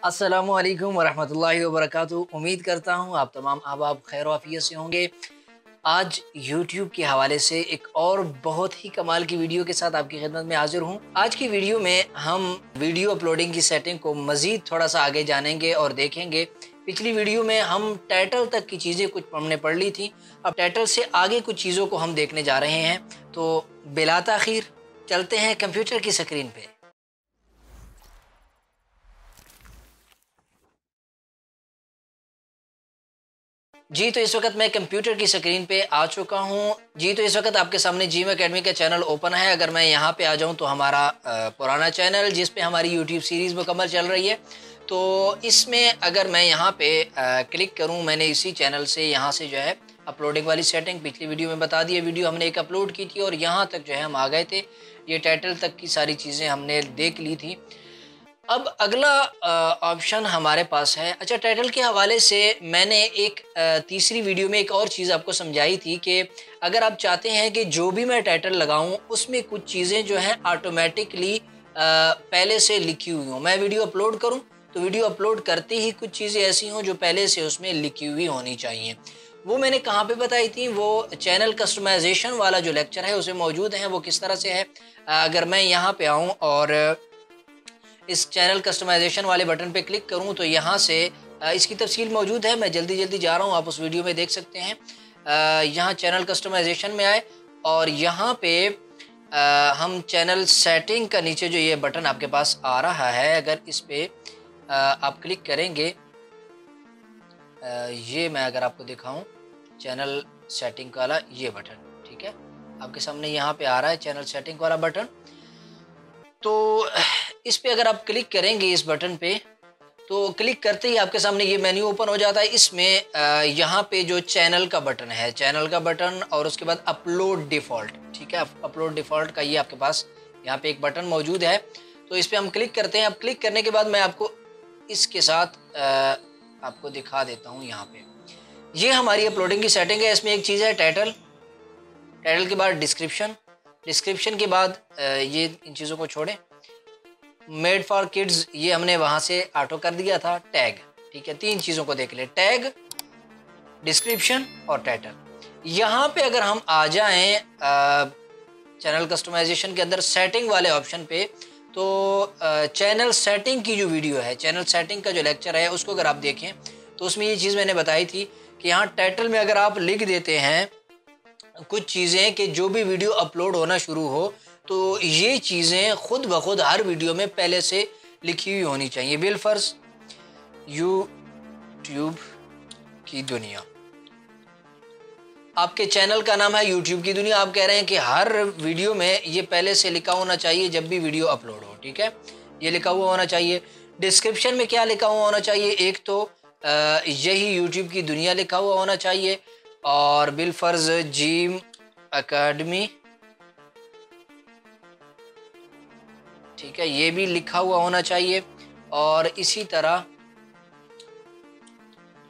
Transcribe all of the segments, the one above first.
अस्सलामुअलैकुम वरहमतुल्लाहि वबरकातुहू। उम्मीद करता हूँ आप तमाम अहबाब खैर वाफियत से होंगे। आज यूट्यूब के हवाले से एक और बहुत ही कमाल की वीडियो के साथ आपकी खिदमत में हाजिर हूँ। आज की वीडियो में हम वीडियो अपलोडिंग की सेटिंग को मज़ीद थोड़ा सा आगे जानेंगे और देखेंगे। पिछली वीडियो में हम टाइटल तक की चीज़ें कुछ हमने पढ़ ली थी, अब टाइटल से आगे कुछ चीज़ों को हम देखने जा रहे हैं। तो बिला ताख़ीर चलते हैं कंप्यूटर की स्क्रीन पे। जी तो इस वक्त मैं कंप्यूटर की स्क्रीन पे आ चुका हूँ। जी तो इस वक्त आपके सामने जीम एकेडमी का चैनल ओपन है। अगर मैं यहाँ पे आ जाऊँ तो हमारा पुराना चैनल जिस पे हमारी यूट्यूब सीरीज़ मुकम्मल चल रही है, तो इसमें अगर मैं यहाँ पे क्लिक करूँ, मैंने इसी चैनल से यहाँ से जो है अपलोडिंग वाली सेटिंग पिछली वीडियो में बता दी है। वीडियो हमने एक अपलोड की थी और यहाँ तक जो है हम आ गए थे। ये टाइटल तक की सारी चीज़ें हमने देख ली थी। अब अगला ऑप्शन हमारे पास है। अच्छा, टाइटल के हवाले से मैंने एक तीसरी वीडियो में एक और चीज़ आपको समझाई थी कि अगर आप चाहते हैं कि जो भी मैं टाइटल लगाऊं उसमें कुछ चीज़ें जो हैं ऑटोमेटिकली पहले से लिखी हुई हों। मैं वीडियो अपलोड करूं तो वीडियो अपलोड करते ही कुछ चीज़ें ऐसी हों जो पहले से उसमें लिखी हुई होनी चाहिए। वो मैंने कहाँ पे बताई थी? वो चैनल कस्टमाइजेशन वाला जो लेक्चर है उसमें मौजूद है। वो किस तरह से है? अगर मैं यहाँ पे आऊँ और इस चैनल कस्टमाइजेशन वाले बटन पे क्लिक करूं तो यहाँ से इसकी तफसील मौजूद है। मैं जल्दी जल्दी जा रहा हूँ, आप उस वीडियो में देख सकते हैं। यहाँ चैनल कस्टमाइजेशन में आए और यहाँ पे हम चैनल सेटिंग का नीचे जो ये बटन आपके पास आ रहा है, अगर इस पे आप क्लिक करेंगे, ये मैं अगर आपको दिखाऊं चैनल सेटिंग वाला ये बटन, ठीक है, आपके सामने यहाँ पे आ रहा है चैनल सेटिंग वाला बटन। तो इस पे अगर आप क्लिक करेंगे इस बटन पे, तो क्लिक करते ही आपके सामने ये मेन्यू ओपन हो जाता है। इसमें यहाँ पे जो चैनल का बटन है, चैनल का बटन और उसके बाद अपलोड डिफ़ॉल्ट, ठीक है, अपलोड डिफ़ॉल्ट का ये आपके पास यहाँ पे एक बटन मौजूद है। तो इस पे हम क्लिक करते हैं। अब क्लिक करने के बाद मैं आपको इसके साथ आपको दिखा देता हूँ। यहाँ पे ये हमारी अपलोडिंग की सेटिंग है। इसमें एक चीज़ है टाइटल, टाइटल के बाद डिस्क्रिप्शन, डिस्क्रिप्शन के बाद ये इन चीज़ों को छोड़ें, मेड फॉर किड्स ये हमने वहाँ से ऑटो कर दिया था, टैग, ठीक है, तीन चीज़ों को देख ले, टैग, डिस्क्रिप्शन और टाइटल। यहाँ पे अगर हम आ जाएं चैनल कस्टमाइजेशन के अंदर सेटिंग वाले ऑप्शन पे, तो चैनल सेटिंग की जो वीडियो है, चैनल सेटिंग का जो लेक्चर है उसको अगर आप देखें तो उसमें ये चीज़ मैंने बताई थी कि यहाँ टाइटल में अगर आप लिख देते हैं कुछ चीज़ें कि जो भी वीडियो अपलोड होना शुरू हो, तो ये चीज़ें खुद ब खुद हर वीडियो में पहले से लिखी हुई होनी चाहिए। बिलफर्ज यूट्यूब की दुनिया, आपके चैनल का नाम है यूट्यूब की दुनिया, आप कह रहे हैं कि हर वीडियो में ये पहले से लिखा होना चाहिए जब भी वीडियो अपलोड हो, ठीक है, ये लिखा हुआ होना चाहिए। डिस्क्रिप्शन में क्या लिखा हुआ होना चाहिए? एक तो यही यूट्यूब की दुनिया लिखा हुआ होना चाहिए और बिलफर्ज जीम एकेडमी, ठीक है, ये भी लिखा हुआ होना चाहिए। और इसी तरह,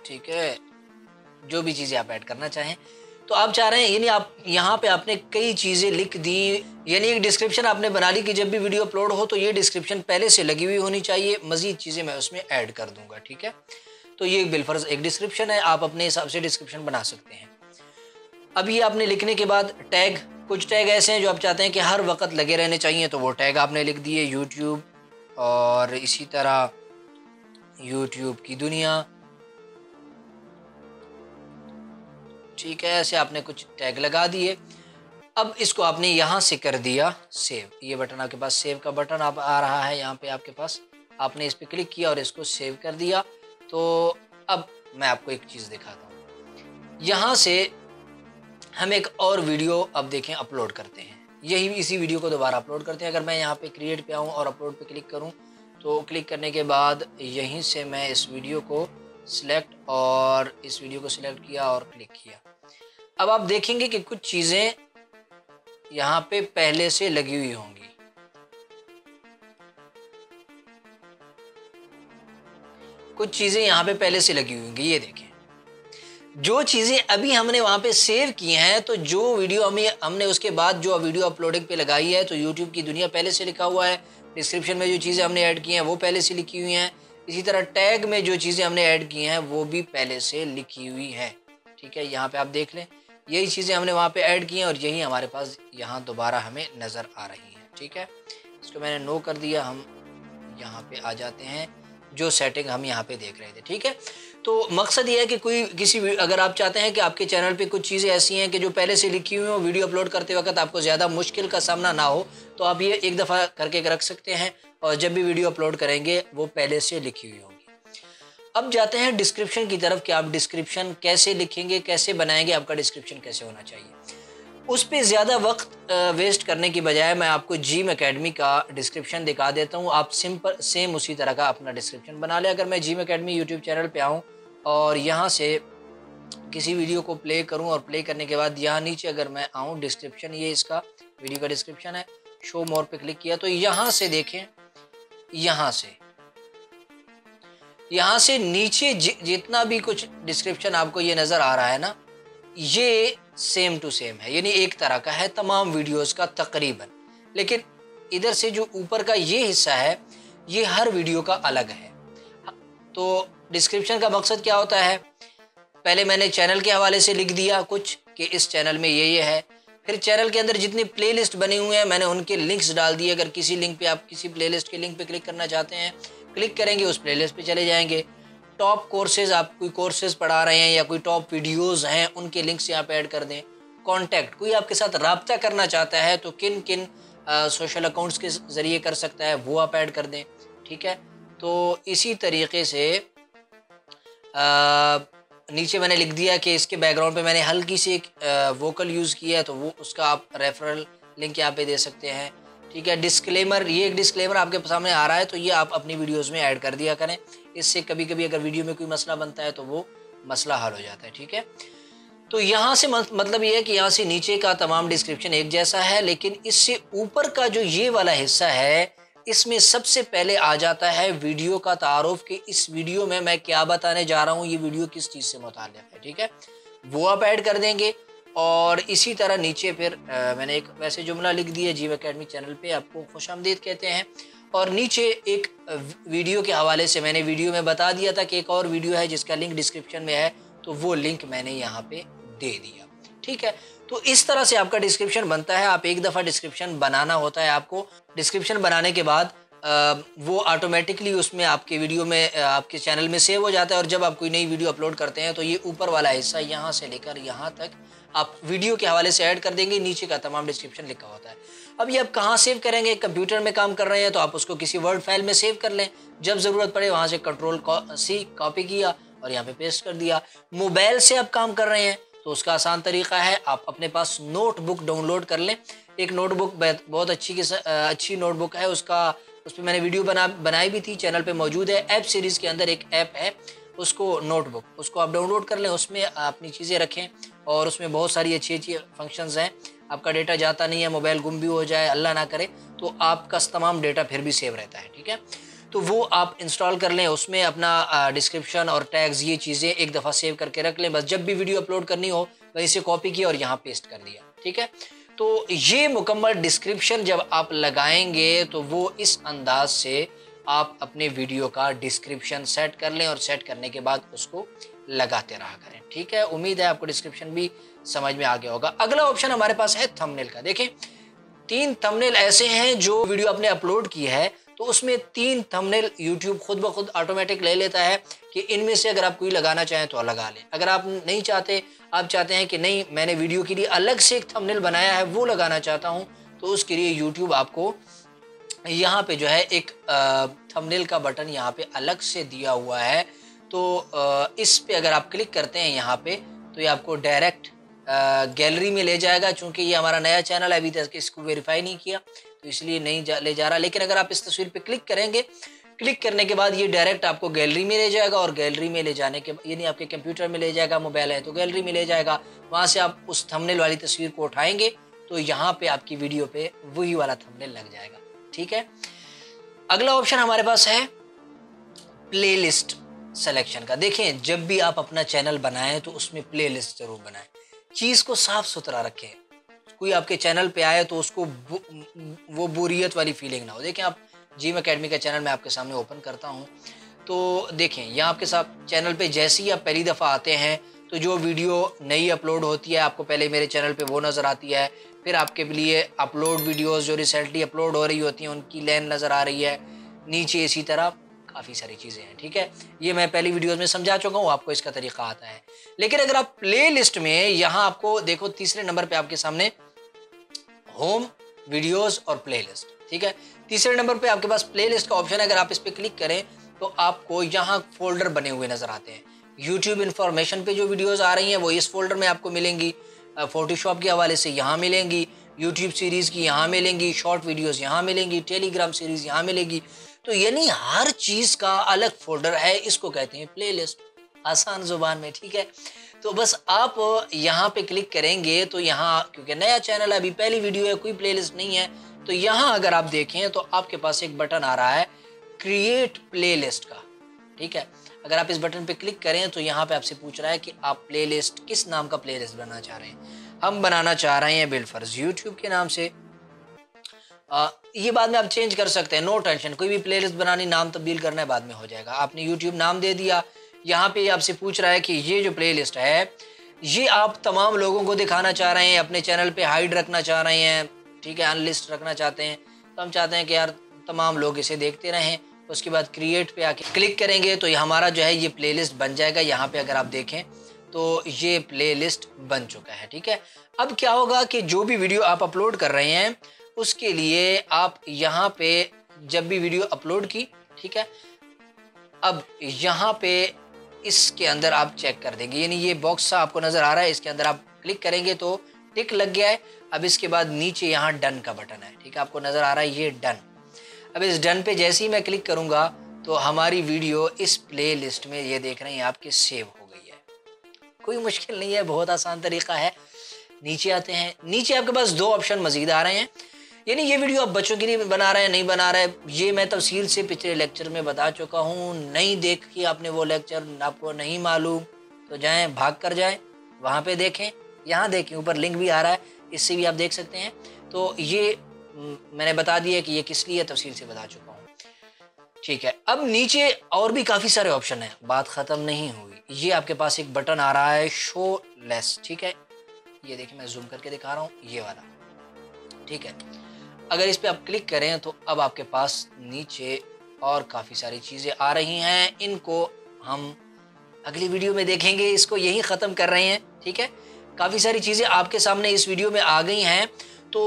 ठीक है, जो भी चीज़ें आप ऐड करना चाहें, तो आप चाह रहे हैं, यानी आप यहाँ पे आपने कई चीज़ें लिख दी, यानी एक डिस्क्रिप्शन आपने बना ली कि जब भी वीडियो अपलोड हो तो ये डिस्क्रिप्शन पहले से लगी हुई होनी चाहिए, मज़ीद चीज़ें मैं उसमें ऐड कर दूंगा, ठीक है। तो ये बिलफर्ज एक डिस्क्रिप्शन है, आप अपने हिसाब से डिस्क्रिप्शन बना सकते हैं। अब ये आपने लिखने के बाद टैग, कुछ टैग ऐसे हैं जो आप चाहते हैं कि हर वक्त लगे रहने चाहिए, तो वो टैग आपने लिख दिए, यूट्यूब और इसी तरह यूट्यूब की दुनिया, ठीक है, ऐसे आपने कुछ टैग लगा दिए। अब इसको आपने यहाँ से कर दिया सेव, ये बटन आपके पास सेव का बटन आप आ रहा है यहाँ पे आपके पास, आपने इस पर क्लिक किया और इसको सेव कर दिया। तो अब मैं आपको एक चीज़ दिखाता हूँ, यहाँ से हम एक और वीडियो अब देखें अपलोड करते हैं, यही इसी वीडियो को दोबारा अपलोड करते हैं। अगर मैं यहाँ पे क्रिएट पे आऊँ और अपलोड पे क्लिक करूँ, तो क्लिक करने के बाद यहीं से मैं इस वीडियो को सिलेक्ट और इस वीडियो को सिलेक्ट किया और क्लिक किया। अब आप देखेंगे कि कुछ चीज़ें यहाँ पे पहले से लगी हुई होंगी, कुछ चीज़ें यहाँ पे पहले से लगी हुई होंगी, ये देखें, जो चीज़ें अभी हमने वहाँ पे सेव की हैं, तो जो वीडियो हमने उसके बाद जो वीडियो अपलोडिंग पे लगाई है, तो यूट्यूब की दुनिया पहले से लिखा हुआ है, डिस्क्रिप्शन में जो चीज़ें हमने ऐड की हैं वो पहले से लिखी हुई हैं, इसी तरह टैग में जो चीज़ें हमने ऐड की हैं वो भी पहले से लिखी हुई हैं। ठीक है, यहाँ पे आप देख लें, यही चीज़ें हमने वहाँ पे ऐड की हैं और यही हमारे पास यहाँ दोबारा हमें नज़र आ रही हैं। ठीक है, इसको मैंने नो कर दिया। हम यहाँ पे आ जाते हैं जो सेटिंग हम यहाँ पे देख रहे थे। ठीक है, तो मकसद ये है कि अगर आप चाहते हैं कि आपके चैनल पे कुछ चीज़ें ऐसी हैं कि जो पहले से लिखी हुई हो, वीडियो अपलोड करते वक्त आपको ज़्यादा मुश्किल का सामना ना हो, तो आप ये एक दफ़ा करके रख सकते हैं और जब भी वीडियो अपलोड करेंगे वो पहले से लिखी हुई होगी। अब जाते हैं डिस्क्रिप्शन की तरफ कि आप डिस्क्रिप्शन कैसे लिखेंगे, कैसे बनाएंगे, आपका डिस्क्रिप्शन कैसे होना चाहिए। उस पे ज़्यादा वक्त वेस्ट करने की बजाय मैं आपको जिम एकेडमी का डिस्क्रिप्शन दिखा देता हूँ। आप सिंपल सेम उसी तरह का अपना डिस्क्रिप्शन बना लें। अगर मैं जिम एकेडमी यूट्यूब चैनल पे आऊँ और यहाँ से किसी वीडियो को प्ले करूँ और प्ले करने के बाद यहाँ नीचे अगर मैं आऊँ, डिस्क्रिप्शन ये इसका वीडियो का डिस्क्रिप्शन है, शो मोर पे क्लिक किया तो यहाँ से देखें, यहाँ से नीचे जितना भी कुछ डिस्क्रिप्शन आपको ये नज़र आ रहा है ना, ये सेम टू सेम है, यानी एक तरह का है तमाम वीडियोस का तकरीबन। लेकिन इधर से जो ऊपर का ये हिस्सा है, ये हर वीडियो का अलग है। तो डिस्क्रिप्शन का मकसद क्या होता है, पहले मैंने चैनल के हवाले से लिख दिया कुछ कि इस चैनल में ये है, फिर चैनल के अंदर जितनी प्लेलिस्ट बनी हुई हैं मैंने उनके लिंक्स डाल दिए। अगर किसी लिंक पे आप किसी प्लेलिस्ट के लिंक पे क्लिक करना चाहते हैं, क्लिक करेंगे, उस प्लेलिस्ट पे चले जाएंगे। टॉप कोर्सेज, आप कोई कोर्सेज पढ़ा रहे हैं या कोई टॉप वीडियोस हैं, उनके लिंक्स यहाँ पे ऐड कर दें। कॉन्टैक्ट, कोई आपके साथ रब्ता करना चाहता है तो किन किन सोशल अकाउंट्स के ज़रिए कर सकता है वो आप ऐड कर दें। ठीक है, तो इसी तरीके से नीचे मैंने लिख दिया कि इसके बैकग्राउंड पे मैंने हल्की सी एक वोकल यूज़ किया है, तो वो उसका आप रेफरल लिंक यहाँ पे दे सकते हैं। ठीक है, डिस्क्लेमर, ये एक डिस्क्लेमर आपके सामने आ रहा है तो ये आप अपनी वीडियोस में ऐड कर दिया करें। इससे कभी कभी अगर वीडियो में कोई मसला बनता है तो वो मसला हल हो जाता है। ठीक है, तो यहाँ से मतलब ये है कि यहाँ से नीचे का तमाम डिस्क्रिप्शन एक जैसा है, लेकिन इससे ऊपर का जो ये वाला हिस्सा है, इसमें सबसे पहले आ जाता है वीडियो का तारुफ कि इस वीडियो में मैं क्या बताने जा रहा हूँ, ये वीडियो किस चीज़ से मुताल्लिक़ है। ठीक है, वो आप ऐड कर देंगे। और इसी तरह नीचे फिर मैंने एक वैसे जुमला लिख दिया, जिम एकेडमी चैनल पे आपको खुशामदीद कहते हैं। और नीचे एक वीडियो के हवाले से मैंने वीडियो में बता दिया था कि एक और वीडियो है जिसका लिंक डिस्क्रिप्शन में है, तो वो लिंक मैंने यहाँ पे दे दिया। ठीक है, तो इस तरह से आपका डिस्क्रिप्शन बनता है। आप एक दफ़ा डिस्क्रिप्शन बनाना होता है आपको। डिस्क्रिप्शन बनाने के बाद वो ऑटोमेटिकली उसमें आपके वीडियो में आपके चैनल में सेव हो जाता है। और जब आप कोई नई वीडियो अपलोड करते हैं तो ये ऊपर वाला हिस्सा यहाँ से लेकर यहाँ तक आप वीडियो के हवाले से ऐड कर देंगे, नीचे का तमाम डिस्क्रिप्शन लिखा होता है। अब ये आप कहाँ सेव करेंगे, कंप्यूटर में काम कर रहे हैं तो आप उसको किसी वर्ड फाइल में सेव कर लें, जब ज़रूरत पड़े वहाँ से Ctrl+C कॉपी किया और यहाँ पे पेस्ट कर दिया। मोबाइल से आप काम कर रहे हैं तो उसका आसान तरीका है, आप अपने पास नोटबुक डाउनलोड कर लें। एक नोटबुक बहुत अच्छी नोटबुक है, उस पर मैंने वीडियो बनाई भी थी, चैनल पे मौजूद है। ऐप सीरीज़ के अंदर एक ऐप है, उसको नोटबुक, उसको आप डाउनलोड कर लें, उसमें अपनी चीज़ें रखें और उसमें बहुत सारी अच्छी अच्छी फंक्शंस हैं। आपका डेटा जाता नहीं है, मोबाइल गुम भी हो जाए अल्लाह ना करे तो आपका तमाम डेटा फिर भी सेव रहता है। ठीक है, तो वो आप इंस्टॉल कर लें, उसमें अपना डिस्क्रिप्शन और टैग्स ये चीज़ें एक दफ़ा सेव करके रख लें। बस जब भी वीडियो अपलोड करनी हो वहीं से कॉपी किया और यहाँ पेस्ट कर दिया। ठीक है, तो ये मुकम्मल डिस्क्रिप्शन जब आप लगाएंगे तो वो इस अंदाज से आप अपने वीडियो का डिस्क्रिप्शन सेट कर लें और सेट करने के बाद उसको लगाते रहा करें। ठीक है, उम्मीद है आपको डिस्क्रिप्शन भी समझ में आ गया होगा। अगला ऑप्शन हमारे पास है थंबनेल का। देखें, 3 थंबनेल ऐसे हैं जो वीडियो आपने अपलोड की है तो उसमें 3 थंबनेल यूट्यूब खुद ब खुद ऑटोमेटिक ले लेता है कि इनमें से अगर आप कोई लगाना चाहें तो लगा लें। अगर आप नहीं चाहते, आप चाहते हैं कि नहीं मैंने वीडियो के लिए अलग से एक थंबनेल बनाया है वो लगाना चाहता हूं, तो उसके लिए यूट्यूब आपको यहाँ पे जो है एक थंबनेल का बटन यहाँ पे अलग से दिया हुआ है। तो इस पे अगर आप क्लिक करते हैं यहाँ पे तो ये आपको डायरेक्ट गैलरी में ले जाएगा। चूँकि ये हमारा नया चैनल है, अभी तक इसको वेरीफाई नहीं किया तो इसलिए नहीं ले जा रहा। लेकिन अगर आप इस तस्वीर पे क्लिक करेंगे, क्लिक करने के बाद ये डायरेक्ट आपको गैलरी में ले जाएगा और गैलरी में ले जाने के यानी आपके कंप्यूटर में ले जाएगा, मोबाइल है तो गैलरी में ले जाएगा। वहाँ से आप उस थंबनेल वाली तस्वीर को उठाएंगे तो यहाँ पे आपकी वीडियो पे वही वाला थंबनेल लग जाएगा। ठीक है, अगला ऑप्शन हमारे पास है प्लेलिस्ट सिलेक्शन का। देखें, जब भी आप अपना चैनल बनाएं तो उसमें प्लेलिस्ट जरूर बनाएं, चीज़ को साफ सुथरा रखें। कोई आपके चैनल पे आए तो उसको वो बोरियत वाली फीलिंग ना हो। देखें, आप जिम एकेडमी का चैनल मैं आपके सामने ओपन करता हूं तो देखें यहाँ आपके साथ चैनल पे जैसे ही आप पहली दफ़ा आते हैं तो जो वीडियो नई अपलोड होती है आपको पहले मेरे चैनल पे वो नज़र आती है। फिर आपके लिए अपलोड वीडियोस जो रिसेंटली अपलोड हो रही होती हैं उनकी लाइन नज़र आ रही है। नीचे इसी तरह काफ़ी सारी चीज़ें हैं, ठीक है। ये मैं पहली वीडियोस में समझा चुका हूँ, आपको इसका तरीका आता है। लेकिन अगर आप प्ले लिस्ट में यहाँ आपको देखो तीसरे नंबर पर आपके सामने होम, वीडियोज़ और प्ले लिस्ट, ठीक है। तीसरे नंबर पर आपके पास प्ले लिस्ट का ऑप्शन है। अगर आप इस पर क्लिक करें तो आपको यहाँ फोल्डर बने हुए नज़र आते हैं। यूट्यूब इन्फॉर्मेशन पे जो वीडियोस आ रही हैं वो इस फोल्डर में आपको मिलेंगी, फोटोशॉप के हवाले से यहाँ मिलेंगी, यूट्यूब सीरीज़ की यहाँ मिलेंगी, शॉर्ट वीडियोस यहाँ मिलेंगी, टेलीग्राम सीरीज़ यहाँ मिलेगी। तो यानी हर चीज़ का अलग फोल्डर है, इसको कहते हैं प्लेलिस्ट, आसान ज़ुबान में, ठीक है। तो बस आप यहाँ पे क्लिक करेंगे तो यहाँ, क्योंकि नया चैनल है, अभी पहली वीडियो है, कोई प्लेलिस्ट नहीं है, तो यहाँ अगर आप देखें तो आपके पास एक बटन आ रहा है क्रिएट प्लेलिस्ट का, ठीक है। अगर आप इस बटन पे क्लिक करें तो यहाँ पे आपसे पूछ रहा है कि आप प्लेलिस्ट किस नाम का प्लेलिस्ट बनाना चाह रहे हैं। हम बनाना चाह रहे हैं बिलफर्ज यूट्यूब के नाम से। ये बाद में आप चेंज कर सकते हैं, नो टेंशन। कोई भी प्लेलिस्ट बनानी, नाम तब्दील करना है, बाद में हो जाएगा। आपने यूट्यूब नाम दे दिया। यहाँ पे आपसे पूछ रहा है कि ये जो प्लेलिस्ट है ये आप तमाम लोगों को दिखाना चाह रहे हैं, अपने चैनल पे हाइड रखना चाह रहे हैं, ठीक है, अनलिस्ट रखना चाहते हैं। तो हम चाहते हैं कि यार तमाम लोग इसे देखते रहें। उसके बाद क्रिएट पे आके क्लिक करेंगे तो हमारा जो है ये प्लेलिस्ट बन जाएगा। यहाँ पे अगर आप देखें तो ये प्लेलिस्ट बन चुका है, ठीक है। अब क्या होगा कि जो भी वीडियो आप अपलोड कर रहे हैं उसके लिए आप यहाँ पे जब भी वीडियो अपलोड की, ठीक है, अब यहाँ पे इसके अंदर आप चेक कर देंगे, यानी ये बॉक्स सा आपको नज़र आ रहा है, इसके अंदर आप क्लिक करेंगे तो टिक लग गया है। अब इसके बाद नीचे यहाँ डन का बटन है, ठीक है, आपको नज़र आ रहा है ये डन। अब इस डन पे जैसे ही मैं क्लिक करूँगा तो हमारी वीडियो इस प्ले लिस्ट में, ये देख रहे हैं आपके, सेव हो गई है। कोई मुश्किल नहीं है, बहुत आसान तरीका है। नीचे आते हैं, नीचे आपके पास दो ऑप्शन मजीद आ रहे हैं, यानी ये वीडियो आप बच्चों के लिए बना रहे हैं, नहीं बना रहे, ये मैं तफसील से पिछले लेक्चर में बता चुका हूँ। नहीं देख के आपने वो लेक्चर, आपको नहीं मालूम तो जाएं, भाग कर जाएं, वहाँ पे देखें, यहाँ देखें, ऊपर लिंक भी आ रहा है, इससे भी आप देख सकते हैं। तो ये मैंने बता दिया कि ये किस लिए तफसील से बता चुका हूँ, ठीक है। अब नीचे और भी काफ़ी सारे ऑप्शन हैं, बात ख़त्म नहीं हुई। ये आपके पास एक बटन आ रहा है शो लेस, ठीक है, ये देखिए मैं जूम करके दिखा रहा हूँ, ये वाला, ठीक है। अगर इस पर आप क्लिक करें तो अब आपके पास नीचे और काफ़ी सारी चीज़ें आ रही हैं, इनको हम अगली वीडियो में देखेंगे, इसको यही ख़त्म कर रहे हैं, ठीक है। काफ़ी सारी चीज़ें आपके सामने इस वीडियो में आ गई हैं, तो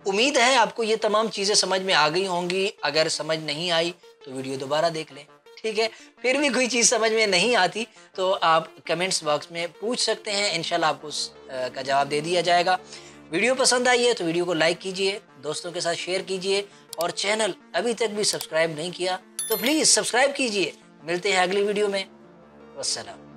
उम्मीद है आपको ये तमाम चीज़ें समझ में आ गई होंगी। अगर समझ नहीं आई तो वीडियो दोबारा देख लें, ठीक है। फिर भी कोई चीज़ समझ में नहीं आती तो आप कमेंट्स बॉक्स में पूछ सकते हैं, इंशाल्लाह आपको उसका जवाब दे दिया जाएगा। वीडियो पसंद आई है तो वीडियो को लाइक कीजिए, दोस्तों के साथ शेयर कीजिए, और चैनल अभी तक भी सब्सक्राइब नहीं किया तो प्लीज़ सब्सक्राइब कीजिए। मिलते हैं अगली वीडियो में, वस्सलाम।